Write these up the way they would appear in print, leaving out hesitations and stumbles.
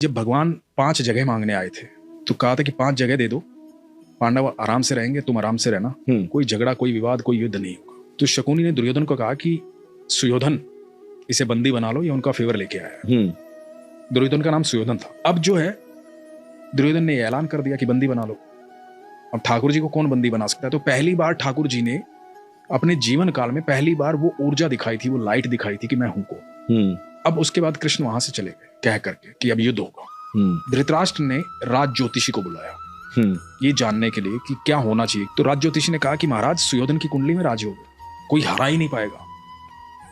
जब भगवान 5 जगह मांगने आए थे तो कहा था कि 5 जगह दे दो, पांडव आराम से रहेंगे, तुम आराम से रहना, कोई झगड़ा, कोई विवाद, कोई युद्ध नहीं होगा। तो शकुनी ने दुर्योधन को कहा कि सुयोधन इसे बंदी बना लो, ये उनका फेवर लेके आया। दुर्योधन का नाम सुयोधन था। अब जो है दुर्योधन ने ऐलान कर दिया कि बंदी बना लो। अब ठाकुर जी को कौन बंदी बना सकता है? तो पहली बार ठाकुर जी ने अपने जीवन काल में पहली बार वो ऊर्जा दिखाई थी, वो लाइट दिखाई थी कि मैं हूं को। अब उसके बाद कृष्ण वहां से चले गए कह करके कि अब युद्ध होगा। धृतराष्ट्र ने राज ज्योतिषी को बुलाया ये जानने के लिए कि क्या होना चाहिए। तो राज ज्योतिषी ने कहा कि महाराज सुयोधन की कुंडली में राज होगा, कोई हरा ही नहीं पाएगा,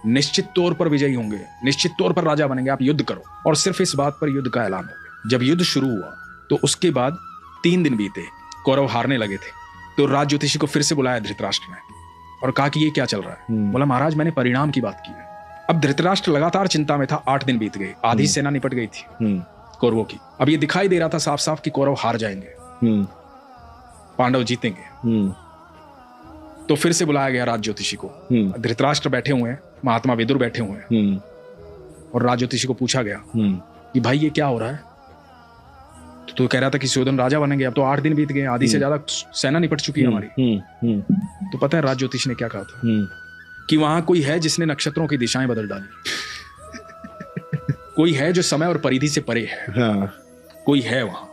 निश्चित तौर पर विजयी होंगे, निश्चित तौर पर राजा बनेंगे, आप युद्ध करो। और सिर्फ इस बात पर युद्ध का ऐलान हो गया। जब युद्ध शुरू हुआ तो उसके बाद 3 दिन बीते, कौरव हारने लगे थे। तो राज ज्योतिषी को फिर से बुलाया धृतराष्ट्र ने और कहा कि ये क्या चल रहा है? बोला महाराज मैंने परिणाम की बात की है। अब धृतराष्ट्र लगातार चिंता में था। 8 दिन बीत गए, आधी सेना निपट गई थी कौरवों की। अब ये दिखाई दे रहा था साफ साफ कि कौरव हार जाएंगे, पांडव जीतेंगे। तो फिर से बुलाया गया राज ज्योतिषी को। धृतराष्ट्र बैठे हुए हैं, महात्मा विदुर बैठे हुए हैं और राज ज्योतिषी को पूछा गया कि भाई ये क्या हो रहा है? तो कह रहा था कि सुयोधन राजा बनेंगे। अब तो 8 दिन बीत गए, आधी से ज्यादा सेना निपट चुकी है हमारी। तो पता है राज ज्योतिष ने क्या कहा था? कि वहां कोई है जिसने नक्षत्रों की दिशाएं बदल डाली। कोई है जो समय और परिधि से परे है। कोई है वहां